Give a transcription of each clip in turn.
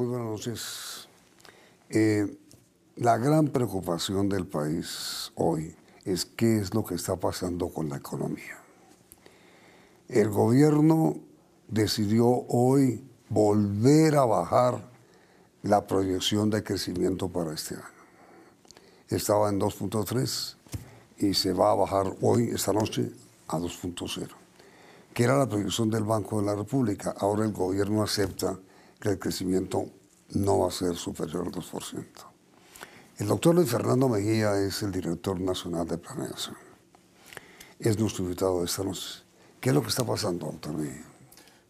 Muy buenas noches. La gran preocupación del país hoy es qué es lo que está pasando con la economía. El gobierno decidió hoy volver a bajar la proyección de crecimiento para este año. Estaba en 2.3 y se va a bajar hoy, esta noche, a 2.0, que era la proyección del Banco de la República. Ahora el gobierno acepta que el crecimiento no va a ser superior al 2%. El doctor Luis Fernando Mejía es el director nacional de planeación. Es nuestro invitado de esta noche. ¿Qué es lo que está pasando, doctor Mejía?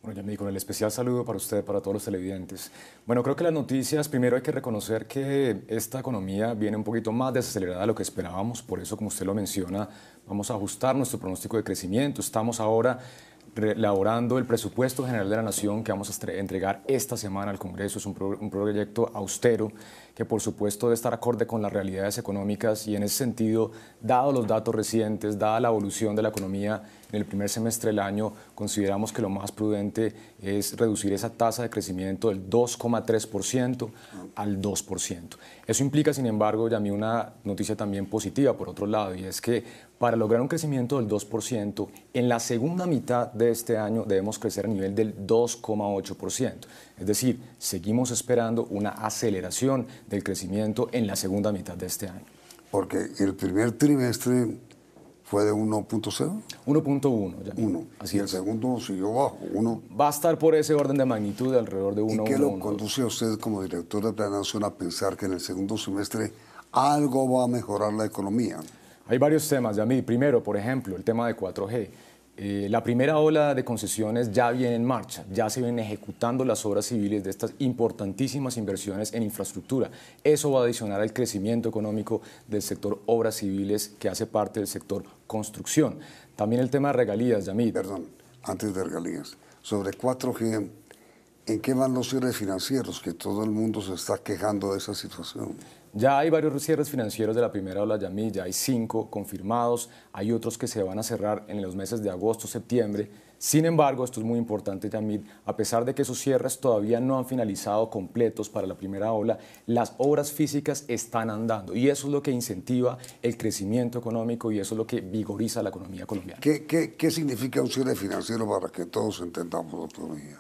Bueno, Yamil, con el especial saludo para usted, para todos los televidentes. Bueno, creo que las noticias, primero hay que reconocer que esta economía viene un poquito más desacelerada de lo que esperábamos, por eso, como usted lo menciona, vamos a ajustar nuestro pronóstico de crecimiento. Estamos ahora elaborando el presupuesto general de la Nación que vamos a entregar esta semana al Congreso. Es un proyecto austero que por supuesto debe estar acorde con las realidades económicas y en ese sentido, dado los datos recientes, dada la evolución de la economía en el primer semestre del año, consideramos que lo más prudente es reducir esa tasa de crecimiento del 2,3% al 2%. Eso implica, sin embargo, y a mí una noticia también positiva por otro lado, y es que para lograr un crecimiento del 2%, en la segunda mitad de este año debemos crecer a nivel del 2,8%. Es decir, seguimos esperando una aceleración del crecimiento en la segunda mitad de este año. Porque el primer trimestre fue de 1.0. 1.1. 1. Así y el es. segundo siguió bajo, 1. Va a estar por ese orden de magnitud, de alrededor de 1. ¿Y qué lo conduce a usted como director de planeación a pensar que en el segundo semestre algo va a mejorar la economía? Hay varios temas, Yamil. Primero, por ejemplo, el tema de 4G. La primera ola de concesiones ya viene en marcha, ya se vienen ejecutando las obras civiles de estas importantísimas inversiones en infraestructura. Eso va a adicionar al crecimiento económico del sector obras civiles que hace parte del sector construcción. También el tema de regalías, Yamil. Perdón, antes de regalías, sobre 4G, ¿en qué van los cierres financieros? Que todo el mundo se está quejando de esa situación. Ya hay varios cierres financieros de la primera ola, Yamil, ya hay 5 confirmados, hay otros que se van a cerrar en los meses de agosto, septiembre. Sin embargo, esto es muy importante, Yamil, a pesar de que esos cierres todavía no han finalizado completos para la primera ola, las obras físicas están andando y eso es lo que incentiva el crecimiento económico y eso es lo que vigoriza la economía colombiana. ¿Qué significa un cierre financiero para que todos entendamos, doctor Mejía?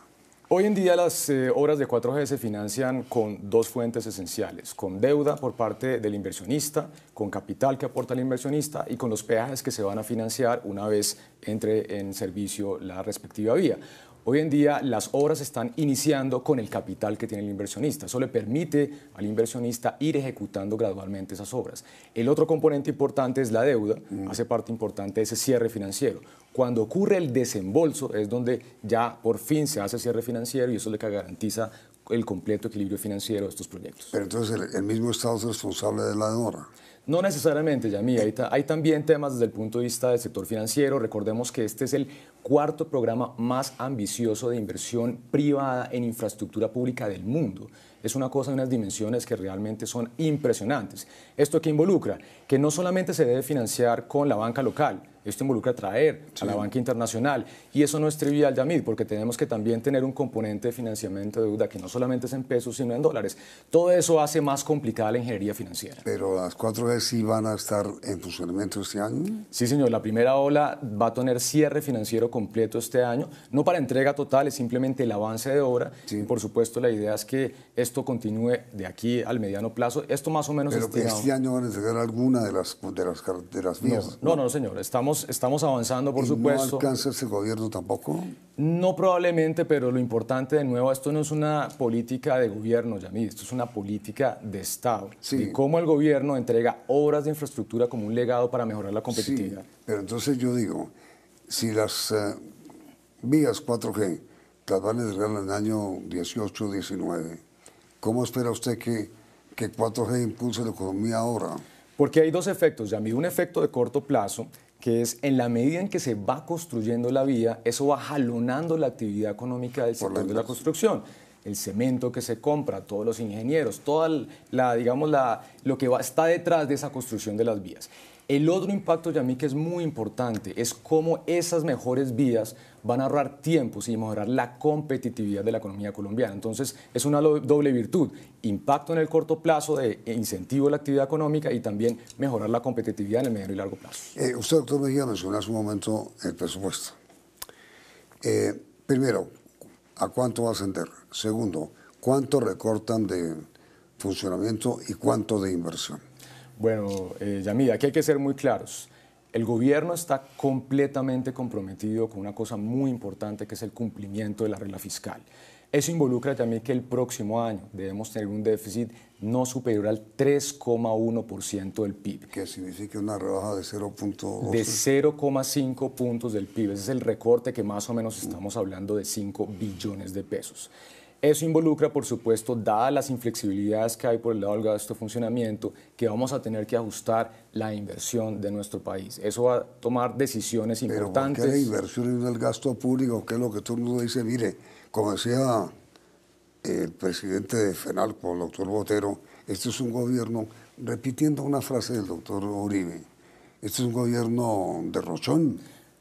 Hoy en día las obras de 4G se financian con dos fuentes esenciales, con deuda por parte del inversionista, con capital que aporta el inversionista y con los peajes que se van a financiar una vez entre en servicio la respectiva vía. Hoy en día las obras están iniciando con el capital que tiene el inversionista. Eso le permite al inversionista ir ejecutando gradualmente esas obras. El otro componente importante es la deuda, hace parte importante de ese cierre financiero. Cuando ocurre el desembolso es donde ya por fin se hace cierre financiero y eso es lo que garantiza el completo equilibrio financiero de estos proyectos. Pero entonces el mismo Estado es responsable de la demora. No necesariamente, Yamil. Hay también temas desde el punto de vista del sector financiero. Recordemos que este es el cuarto programa más ambicioso de inversión privada en infraestructura pública del mundo. Es una cosa de unas dimensiones que realmente son impresionantes. ¿Esto qué involucra? Que no solamente se debe financiar con la banca local, esto involucra traer a la banca internacional y eso no es trivial, Yamil, porque tenemos que también tener un componente de financiamiento de deuda que no solamente es en pesos, sino en dólares. Todo eso hace más complicada la ingeniería financiera. ¿Pero las 4G sí van a estar en funcionamiento este año? Sí, señor. La primera ola va a tener cierre financiero completo este año, no para entrega total, es simplemente el avance de obra. Sí. Y por supuesto la idea es que esto continúe de aquí al mediano plazo. Esto más o menos ¿Pero que este año van a entregar alguna de las vías? No, señor. Estamos avanzando, por supuesto. ¿No alcanza ese gobierno tampoco? No probablemente, pero lo importante de nuevo, esto no es una política de gobierno, Yamil, esto es una política de Estado. Sí. Y cómo el gobierno entrega obras de infraestructura como un legado para mejorar la competitividad. Sí, pero entonces yo digo, si las vías 4G las van a entregar en el año 18, 19, ¿cómo espera usted que 4G impulse la economía ahora? Porque hay dos efectos, Yamil. Un efecto de corto plazo, que es en la medida en que se va construyendo la vía, eso va jalonando la actividad económica del sector de la construcción. El cemento que se compra, todos los ingenieros, toda lo que está detrás de esa construcción de las vías. El otro impacto, Yamid, que es muy importante, es cómo esas mejores vías van a ahorrar tiempos y mejorar la competitividad de la economía colombiana. Entonces, es una doble virtud: impacto en el corto plazo de incentivo de la actividad económica y también mejorar la competitividad en el mediano y largo plazo. Usted, doctor Mejía, mencionó hace un momento el presupuesto. Primero, ¿a cuánto va a ascender? Segundo, ¿cuánto recortan de funcionamiento y cuánto de inversión? Bueno, Yamid, aquí hay que ser muy claros. El gobierno está completamente comprometido con una cosa muy importante, que es el cumplimiento de la regla fiscal. Eso involucra también que el próximo año debemos tener un déficit no superior al 3,1% del PIB. Que significa una rebaja de 0,2. De 0,5 puntos del PIB. Ese es el recorte, que más o menos estamos hablando de 5 billones de pesos. Eso involucra, por supuesto, dadas las inflexibilidades que hay por el lado del gasto de funcionamiento, que vamos a tener que ajustar la inversión de nuestro país. Eso va a tomar decisiones importantes. ¿Pero por qué la inversión y no el gasto público? ¿Qué es lo que todo el mundo dice? Mire, como decía el presidente de FENALCO, el doctor Botero, este es un gobierno, repitiendo una frase del doctor Uribe, este es un gobierno derrochón.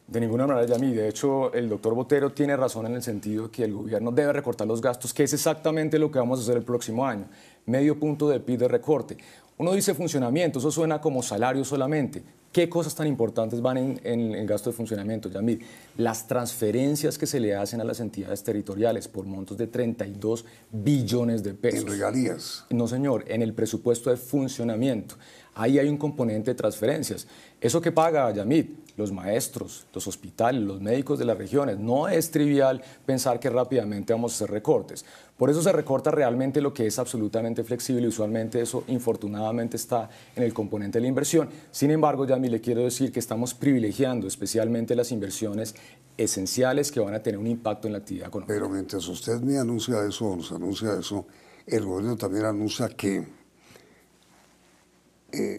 De ninguna manera, Yamid. De hecho, el doctor Botero tiene razón en el sentido que el gobierno debe recortar los gastos, que es exactamente lo que vamos a hacer el próximo año. Medio punto de PIB de recorte. Uno dice funcionamiento, eso suena como salario solamente. ¿Qué cosas tan importantes van en el gasto de funcionamiento, Yamid? Las transferencias que se le hacen a las entidades territoriales por montos de 32 billones de pesos. ¿En regalías? No, señor, en el presupuesto de funcionamiento. Ahí hay un componente de transferencias. ¿Eso que paga, Yamid? Los maestros, los hospitales, los médicos de las regiones. No es trivial pensar que rápidamente vamos a hacer recortes. Por eso se recorta realmente lo que es absolutamente flexible, y usualmente eso, infortunadamente, está en el componente de la inversión. Sin embargo, Yamid, le quiero decir que estamos privilegiando especialmente las inversiones esenciales que van a tener un impacto en la actividad económica. Pero mientras usted me anuncia eso, nos anuncia eso, el gobierno también anuncia que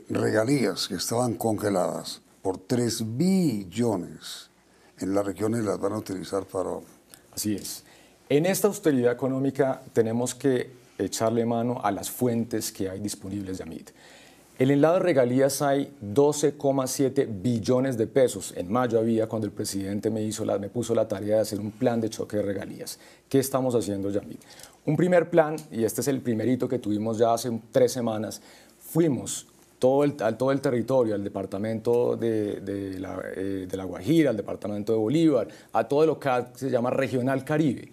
regalías que estaban congeladas por 3 billones en las regiones las van a utilizar para... Así es. En esta austeridad económica tenemos que echarle mano a las fuentes que hay disponibles, Yamid. En el lado de regalías hay 12,7 billones de pesos. En mayo había, cuando el presidente me puso la tarea de hacer un plan de choque de regalías. ¿Qué estamos haciendo, Yamid? Un primer plan, y este es el primerito que tuvimos ya hace 3 semanas, fuimos todo el territorio, al departamento de la Guajira, al departamento de Bolívar, a todo lo que se llama Regional Caribe,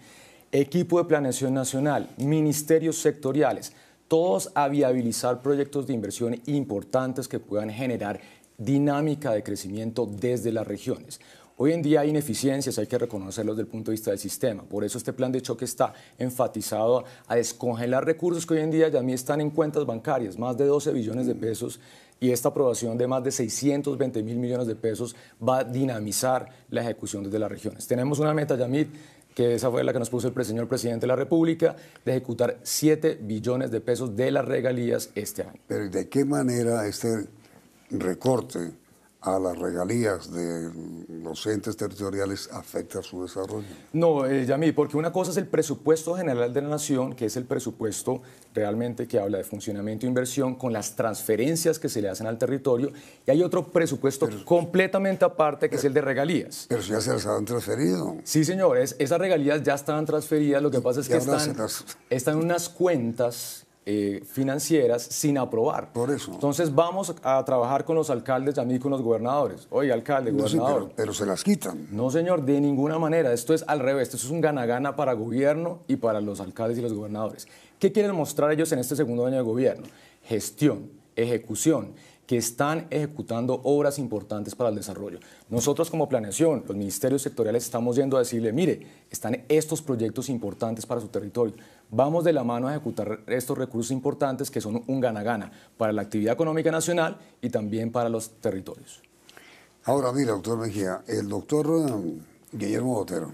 equipo de planeación nacional, ministerios sectoriales, todos a viabilizar proyectos de inversión importantes que puedan generar dinámica de crecimiento desde las regiones. Hoy en día hay ineficiencias, hay que reconocerlos desde el punto de vista del sistema. Por eso este plan de choque está enfatizado a descongelar recursos que hoy en día ya están en cuentas bancarias, más de 12 billones de pesos, y esta aprobación de más de 620 mil millones de pesos va a dinamizar la ejecución desde las regiones. Tenemos una meta, Yamid, que esa fue la que nos puso el señor presidente de la República, de ejecutar 7 billones de pesos de las regalías este año. Pero ¿de qué manera este recorte a las regalías de los entes territoriales afecta su desarrollo? No, Yamid, porque una cosa es el presupuesto general de la nación, que es el presupuesto realmente que habla de funcionamiento e inversión con las transferencias que se le hacen al territorio, y hay otro presupuesto completamente aparte, que es el de regalías. Pero si ya se las han transferido. Sí, señor, esas regalías ya estaban transferidas, lo que pasa es que están en unas cuentas financieras sin aprobar. Por eso. Entonces vamos a trabajar con los alcaldes, Yamid, con los gobernadores. Oye, alcalde, gobernador. Sí, pero se las quitan. No, señor, de ninguna manera. Esto es al revés. Esto es un gana-gana para gobierno y para los alcaldes y los gobernadores. ¿Qué quieren mostrar ellos en este segundo año de gobierno? Gestión, ejecución, que están ejecutando obras importantes para el desarrollo. Nosotros como planeación, los ministerios sectoriales, estamos yendo a decirle, mire, están estos proyectos importantes para su territorio. Vamos de la mano a ejecutar estos recursos importantes que son un gana-gana para la actividad económica nacional y también para los territorios. Ahora, mira, doctor Mejía, el doctor Guillermo Botero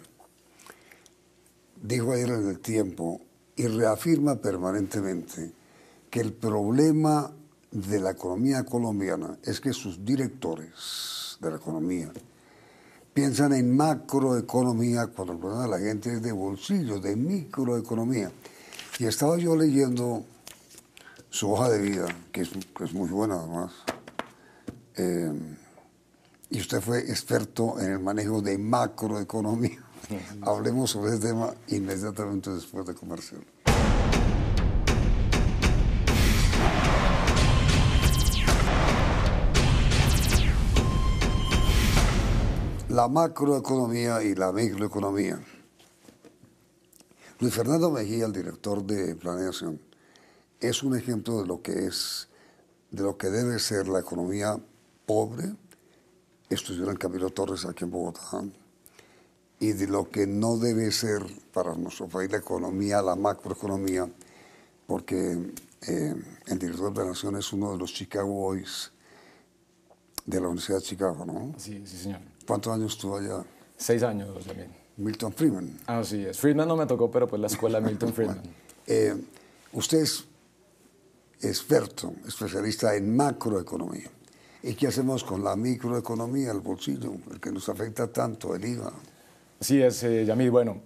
dijo ayer en El Tiempo y reafirma permanentemente que el problema de la economía colombiana es que sus directores de la economía piensan en macroeconomía cuando el problema de la gente es de bolsillo, de microeconomía. Y estaba yo leyendo su hoja de vida, que es muy buena además, eh, y usted fue experto en el manejo de macroeconomía. Hablemos sobre ese tema inmediatamente después de comercial. La macroeconomía y la microeconomía. Luis Fernando Mejía, el director de Planeación, es un ejemplo de lo que es, de lo que debe ser la economía pobre. Estudió en Camilo Torres aquí en Bogotá, y de lo que no debe ser para nuestro país la economía, la macroeconomía, porque el director de Planeación es uno de los Chicago Boys de la Universidad de Chicago, ¿no? Sí, sí, señor. ¿Cuántos años estuvo allá? 6 años también. Milton Friedman. Así es. Friedman no me tocó, pero pues la escuela Milton Friedman. Bueno, usted es experto, especialista en macroeconomía. ¿Y qué hacemos con la microeconomía, el bolsillo, el que nos afecta tanto, el IVA? Así es, Yamid. Bueno,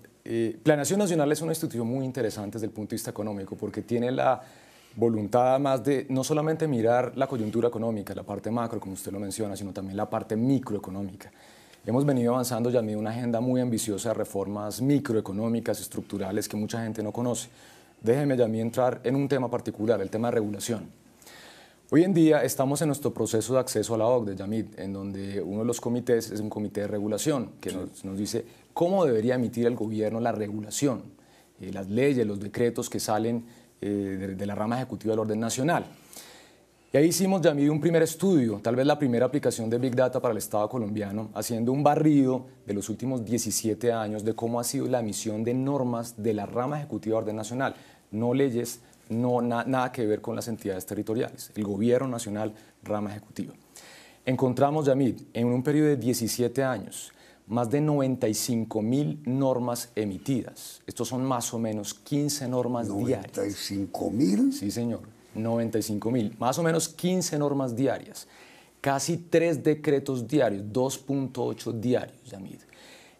Planeación Nacional es una institución muy interesante desde el punto de vista económico porque tiene la voluntad más de no solamente mirar la coyuntura económica, la parte macro, como usted lo menciona, sino también la parte microeconómica. Hemos venido avanzando, Yamid, una agenda muy ambiciosa de reformas microeconómicas, estructurales, que mucha gente no conoce. Déjeme, Yamid, entrar en un tema particular, el tema de regulación. Hoy en día estamos en nuestro proceso de acceso a la OCDE, Yamid, en donde uno de los comités es un comité de regulación que nos dice cómo debería emitir el gobierno la regulación, las leyes, los decretos que salen de la rama ejecutiva del orden nacional. Y ahí hicimos, Yamid, un primer estudio, tal vez la primera aplicación de Big Data para el Estado colombiano, haciendo un barrido de los últimos 17 años de cómo ha sido la emisión de normas de la rama ejecutiva del orden nacional, no leyes, nada que ver con las entidades territoriales, el gobierno nacional, rama ejecutiva. Encontramos, Yamid, en un periodo de 17 años, más de 95.000 normas emitidas. Estos son más o menos 15 normas diarias. ¿95.000? Sí, señor, 95.000, más o menos 15 normas diarias, casi 3 decretos diarios, 2.8 diarios, Yamid.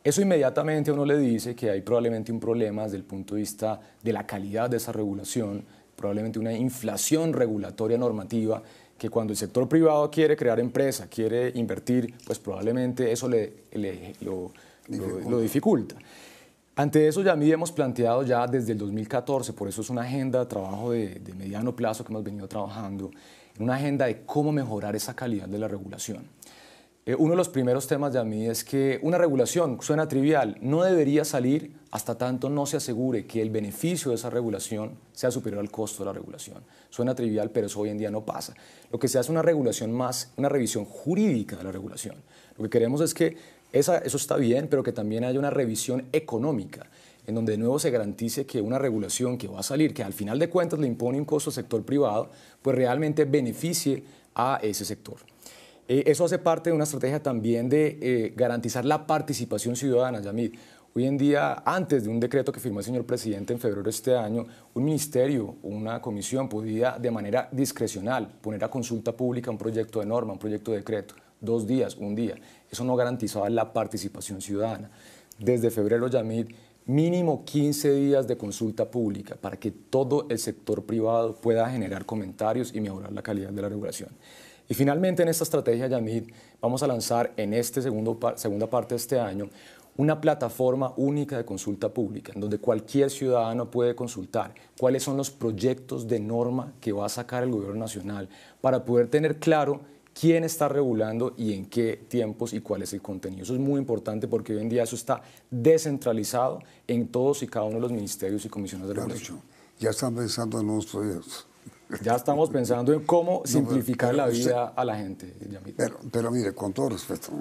Eso inmediatamente a uno le dice que hay probablemente un problema desde el punto de vista de la calidad de esa regulación, probablemente una inflación regulatoria normativa, que cuando el sector privado quiere crear empresa, quiere invertir, pues probablemente eso lo dificulta. Ante eso, Yamid, hemos planteado ya desde el 2014, por eso es una agenda de trabajo de mediano plazo que hemos venido trabajando, una agenda de cómo mejorar esa calidad de la regulación. Uno de los primeros temas, Yamid, es que una regulación, suena trivial, no debería salir hasta tanto no se asegure que el beneficio de esa regulación sea superior al costo de la regulación. Suena trivial, pero eso hoy en día no pasa. Lo que se hace es una regulación más, una revisión jurídica de la regulación. Lo que queremos es que eso está bien, pero que también haya una revisión económica, en donde de nuevo se garantice que una regulación que va a salir, que al final de cuentas le impone un costo al sector privado, pues realmente beneficie a ese sector. Eso hace parte de una estrategia también de garantizar la participación ciudadana, Yamid. Hoy en día, antes de un decreto que firmó el señor presidente en febrero de este año, un ministerio o una comisión podía de manera discrecional poner a consulta pública un proyecto de norma, un proyecto de decreto, 2 días, 1 día. Eso no garantizaba la participación ciudadana. Desde febrero, Yamid, mínimo 15 días de consulta pública para que todo el sector privado pueda generar comentarios y mejorar la calidad de la regulación. Y finalmente en esta estrategia, Yamid, vamos a lanzar en esta segunda parte de este año una plataforma única de consulta pública, en donde cualquier ciudadano puede consultar cuáles son los proyectos de norma que va a sacar el gobierno nacional para poder tener claro quién está regulando y en qué tiempos y cuál es el contenido. Eso es muy importante porque hoy en día eso está descentralizado en todos y cada uno de los ministerios y comisiones de regulación. Ya están pensando en nuevos proyectos. Ya estamos pensando en cómo simplificar la vida a la gente, Yamid. Pero mire, con todo respeto,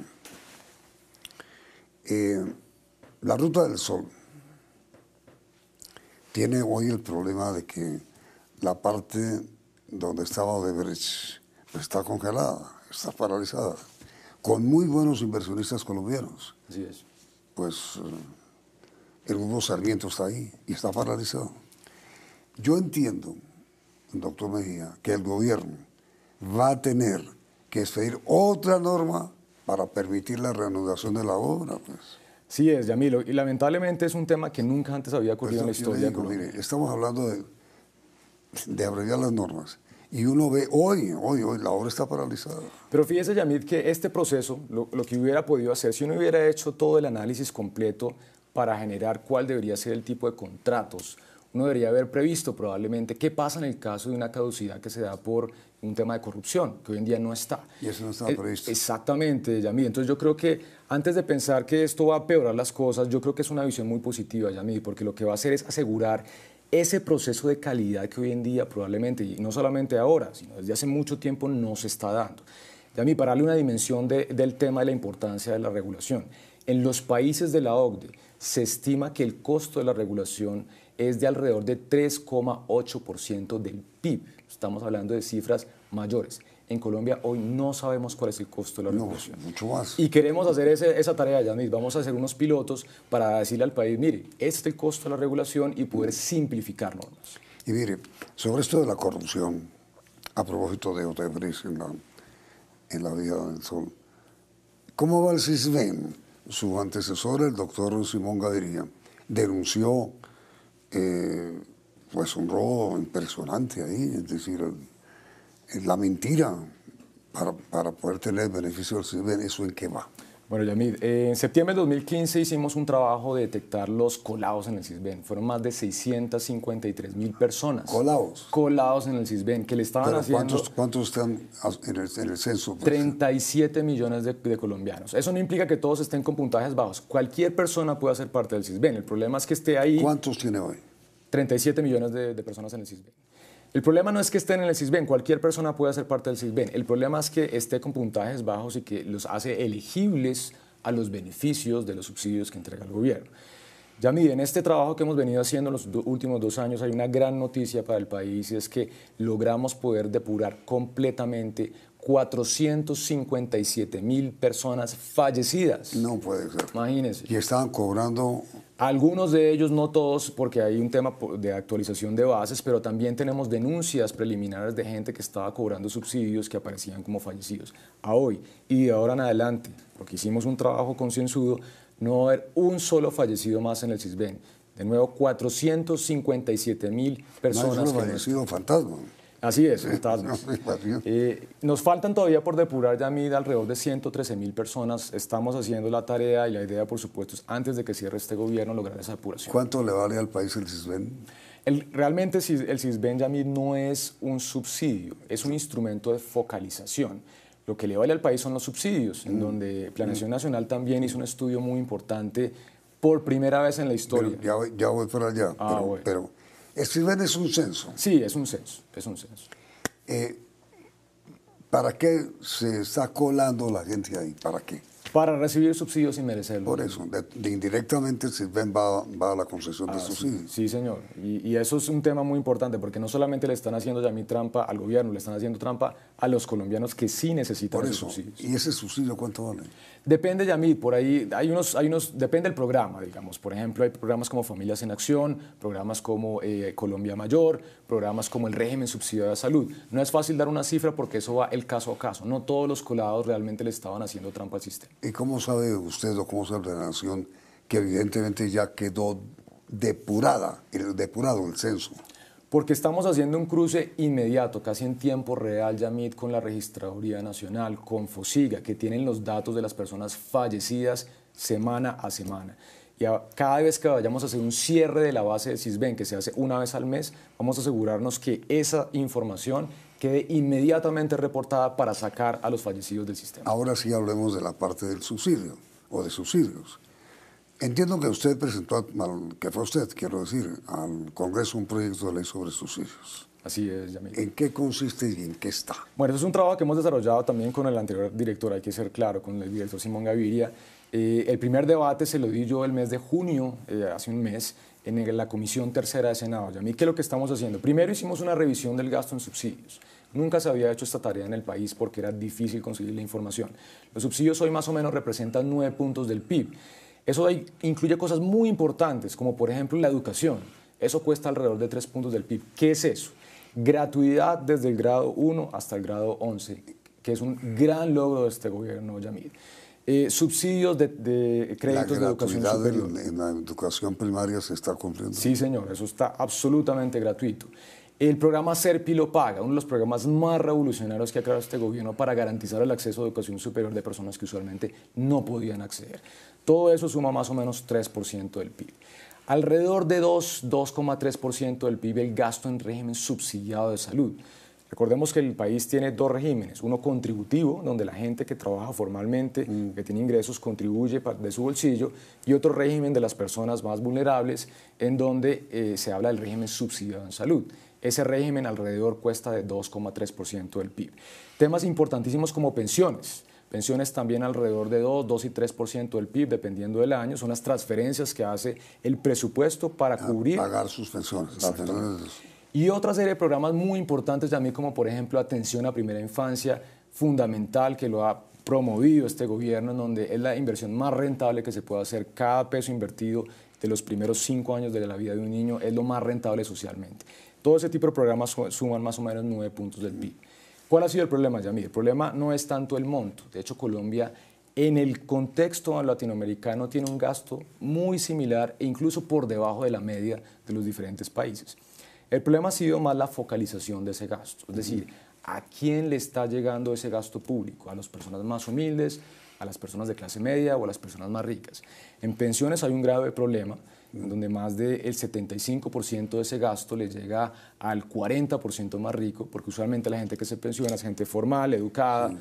la Ruta del Sol tiene hoy el problema de que la parte donde estaba Odebrecht está congelada, está paralizada, con muy buenos inversionistas colombianos. Así es. Pues el grupo Sarmiento está ahí y está paralizado. Yo entiendo, doctor Mejía, que el gobierno va a tener que expedir otra norma para permitir la reanudación de la obra, pues. Sí es, Yamil, y lamentablemente es un tema que nunca antes había ocurrido en la historia de Colombia. Mire, estamos hablando de abreviar las normas Y uno ve hoy la obra está paralizada. Pero fíjese, Yamid, que este proceso, lo que hubiera podido hacer, si uno hubiera hecho todo el análisis completo para generar cuál debería ser el tipo de contratos, uno debería haber previsto probablemente qué pasa en el caso de una caducidad que se da por un tema de corrupción, que hoy en día no está. Y eso no estaba previsto. Exactamente, Yamid. Entonces yo creo que antes de pensar que esto va a empeorar las cosas, yo creo que es una visión muy positiva, Yamid, porque lo que va a hacer es asegurar ese proceso de calidad que hoy en día probablemente, y no solamente ahora, sino desde hace mucho tiempo, no se está dando. Yamid, para darle una dimensión del tema de la importancia de la regulación, en los países de la OCDE se estima que el costo de la regulación es de alrededor de 3,8% del PIB. Estamos hablando de cifras mayores. En Colombia hoy no sabemos cuál es el costo de la regulación. Mucho más. Y queremos hacer esa tarea, Yamid. Vamos a hacer unos pilotos para decirle al país, mire, este es el costo de la regulación y poder simplificar normas. Y mire, sobre esto de la corrupción, a propósito de Odebrecht en la Vía del Sol, ¿cómo va el CISBEN? Su antecesor, el doctor Simón Gaviria, denunció pues un robo impresionante ahí, es decir, la mentira para poder tener beneficio del CISBEN. ¿Eso en qué va? Bueno, Yamid, en septiembre de 2015 hicimos un trabajo de detectar los colados en el CISBEN. Fueron más de 653.000 personas. ¿Colados? Colados en el CISBEN, que le estaban haciendo... ¿Cuántos están en el censo? Pues? 37 millones de colombianos. Eso no implica que todos estén con puntajes bajos. Cualquier persona puede ser parte del CISBEN. El problema es que esté ahí... ¿Cuántos tiene hoy? 37 millones de personas en el CISBEN. El problema no es que estén en el CISBEN, cualquier persona puede ser parte del CISBEN. El problema es que esté con puntajes bajos y que los hace elegibles a los beneficios de los subsidios que entrega el gobierno. Yamid, en este trabajo que hemos venido haciendo los últimos 2 años hay una gran noticia para el país y es que logramos poder depurar completamente 457.000 personas fallecidas. No puede ser. Imagínense. Y estaban cobrando... Algunos de ellos, no todos, porque hay un tema de actualización de bases, pero también tenemos denuncias preliminares de gente que estaba cobrando subsidios que aparecían como fallecidos. A hoy y de ahora en adelante, porque hicimos un trabajo concienzudo, no va a haber un solo fallecido más en el CISBEN. De nuevo, 457.000 personas. No es un fallecido fantasma. Así es, fantasmas. Nos faltan todavía por depurar, Yamid, alrededor de 113.000 personas. Estamos haciendo la tarea y la idea, por supuesto, es antes de que cierre este gobierno lograr esa depuración. ¿Cuánto le vale al país el CISBEN? Realmente el CISBEN, Yamid, no es un subsidio, es un instrumento de focalización. Lo que le vale al país son los subsidios, en donde Planeación Nacional también hizo un estudio muy importante por primera vez en la historia. Ya voy para allá, bueno. pero el CISBEN es un censo. Sí, es un censo, es un censo. ¿Para qué se está colando la gente ahí? ¿Para qué? Para recibir subsidios sin merecerlo. Por eso, indirectamente el CISBEN va a la concesión de subsidios. Sí, señor. Y eso es un tema muy importante, porque no solamente le están haciendo, Yamid, trampa al gobierno, le están haciendo trampa a los colombianos que sí necesitan esos subsidios. ¿Y ese subsidio cuánto vale? Depende, Yamid, por ahí depende del programa, digamos. Por ejemplo, hay programas como Familias en Acción, programas como Colombia Mayor, programas como el régimen subsidiado de salud. No es fácil dar una cifra porque eso va el caso a caso. No todos los colados realmente le estaban haciendo trampa al sistema. ¿Y cómo sabe usted o cómo sabe la nación que evidentemente ya quedó depurado el censo? Porque estamos haciendo un cruce inmediato, casi en tiempo real, Yamid, con la Registraduría Nacional, con FOSIGA, que tienen los datos de las personas fallecidas semana a semana. Y cada vez que vayamos a hacer un cierre de la base del CISBEN, que se hace una vez al mes, vamos a asegurarnos que esa información quede inmediatamente reportada para sacar a los fallecidos del sistema. Ahora sí hablemos de la parte del subsidio, o de subsidios. Entiendo que usted presentó, que fue usted, quiero decir, al Congreso un proyecto de ley sobre subsidios. Así es, Yamid. ¿En qué consiste y en qué está? Bueno, eso es un trabajo que hemos desarrollado también con el anterior director, hay que ser claro, con el director Simón Gaviria. El primer debate se lo di yo el mes de junio, hace un mes, en la Comisión Tercera de Senado. Yamid, ¿qué es lo que estamos haciendo? Primero hicimos una revisión del gasto en subsidios. Nunca se había hecho esta tarea en el país porque era difícil conseguir la información. Los subsidios hoy más o menos representan 9 puntos del PIB. Eso incluye cosas muy importantes, como por ejemplo la educación. Eso cuesta alrededor de 3 puntos del PIB. ¿Qué es eso? Gratuidad desde el grado 1 hasta el grado 11, que es un gran logro de este gobierno, Yamid. Subsidios de créditos de educación superior. En la educación primaria se está cumpliendo. Sí, señor, eso está absolutamente gratuito. El programa SERPI lo paga, uno de los programas más revolucionarios que ha creado este gobierno para garantizar el acceso a educación superior de personas que usualmente no podían acceder. Todo eso suma más o menos 3% del PIB. Alrededor de 2,3% del PIB el gasto en régimen subsidiado de salud. Recordemos que el país tiene dos regímenes, uno contributivo, donde la gente que trabaja formalmente, que tiene ingresos, contribuye de su bolsillo, y otro régimen de las personas más vulnerables, en donde se habla del régimen subsidiado en salud. Ese régimen alrededor cuesta de 2,3% del PIB. Temas importantísimos como pensiones. Pensiones también alrededor de 2 y 3% del PIB, dependiendo del año. Son las transferencias que hace el presupuesto para cubrir... Pagar sus pensiones. Y otra serie de programas muy importantes también, como por ejemplo atención a primera infancia, fundamental, que lo ha promovido este gobierno, en donde es la inversión más rentable que se puede hacer. Cada peso invertido de los primeros 5 años de la vida de un niño es lo más rentable socialmente. Todo ese tipo de programas suman más o menos 9 puntos del PIB. ¿Cuál ha sido el problema, Yamil? El problema no es tanto el monto. De hecho, Colombia, en el contexto latinoamericano, tiene un gasto muy similar e incluso por debajo de la media de los diferentes países. El problema ha sido más la focalización de ese gasto, es decir, ¿a quién le está llegando ese gasto público? ¿A las personas más humildes, a las personas de clase media o a las personas más ricas? En pensiones hay un grave problema, en donde más del 75% de ese gasto le llega al 40% más rico, porque usualmente la gente que se pensiona es gente formal, educada.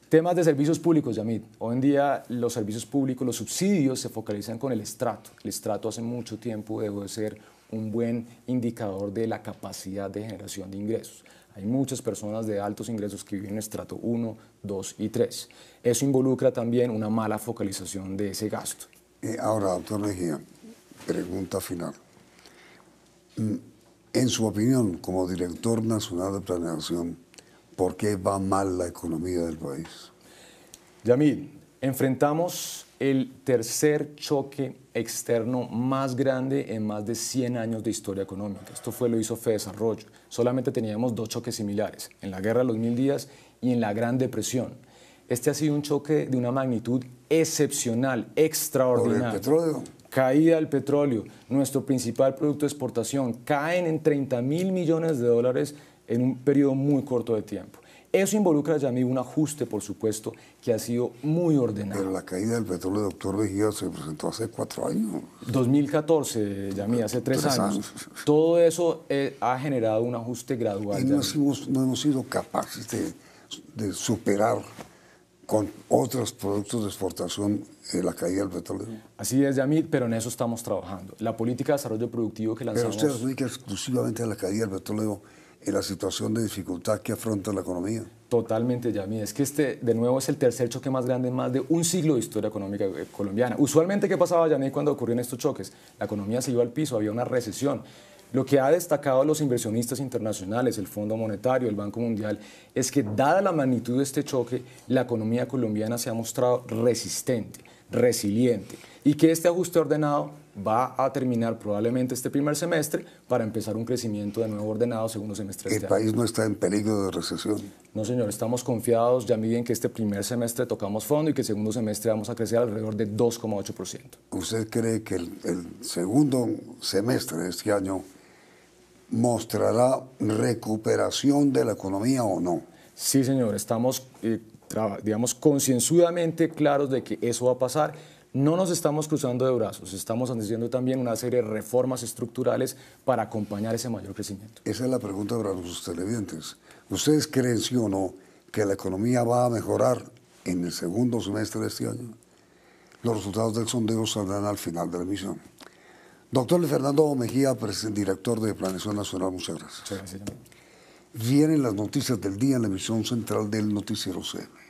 Temas de servicios públicos, Yamid. Hoy en día los servicios públicos, los subsidios se focalizan con el estrato. El estrato hace mucho tiempo dejó de ser un buen indicador de la capacidad de generación de ingresos. Hay muchas personas de altos ingresos que viven en estrato 1, 2 y 3. Eso involucra también una mala focalización de ese gasto. Ahora, doctor Mejía, pregunta final. En su opinión, como director nacional de planeación, ¿por qué va mal la economía del país? Yamil, enfrentamos el tercer choque externo más grande en más de 100 años de historia económica. Esto lo hizo Fedesarrollo. Solamente teníamos 2 choques similares, en la Guerra de los 1000 días y en la Gran Depresión. Este ha sido un choque de una magnitud excepcional, extraordinaria. ¿Por el petróleo? Caída del petróleo, nuestro principal producto de exportación, caen en 30.000 millones de dólares en un periodo muy corto de tiempo. Eso involucra, Yamil, un ajuste, por supuesto, que ha sido muy ordenado. Pero la caída del petróleo, doctor Mejía, se presentó hace 4 años. 2014, Yamil, hace 3 años. Todo eso ha generado un ajuste gradual. Y no hemos sido capaces de superar con otros productos de exportación la caída del petróleo. Así es, Yamil, pero en eso estamos trabajando. La política de desarrollo productivo que lanzamos... Pero usted adjudica exclusivamente a la caída del petróleo en la situación de dificultad que afronta la economía. Totalmente, Yamil. Es que de nuevo, es el tercer choque más grande en más de un siglo de historia económica colombiana. Usualmente, ¿qué pasaba, Yamil, cuando ocurrían estos choques? La economía se iba al piso, había una recesión. Lo que ha destacado a los inversionistas internacionales, el Fondo Monetario, el Banco Mundial, es que dada la magnitud de este choque, la economía colombiana se ha mostrado resistente, resiliente, y que este ajuste ordenado va a terminar probablemente este primer semestre para empezar un crecimiento de nuevo ordenado segundo semestre de este año. ¿El país no está en peligro de recesión? No, señor, estamos confiados, Yamil, en que este primer semestre tocamos fondo y que el segundo semestre vamos a crecer alrededor de 2,8%. ¿Usted cree que el segundo semestre de este año mostrará recuperación de la economía o no? Sí, señor, estamos, digamos, concienzudamente claros de que eso va a pasar. No nos estamos cruzando de brazos, estamos haciendo también una serie de reformas estructurales para acompañar ese mayor crecimiento. Esa es la pregunta para los televidentes. ¿Ustedes creen, sí o no, que la economía va a mejorar en el segundo semestre de este año? Los resultados del sondeo saldrán al final de la emisión. Doctor Fernando Mejía, director de Planeación Nacional, muchas gracias. Muchas gracias. Vienen las noticias del día en la emisión central del Noticiero CM.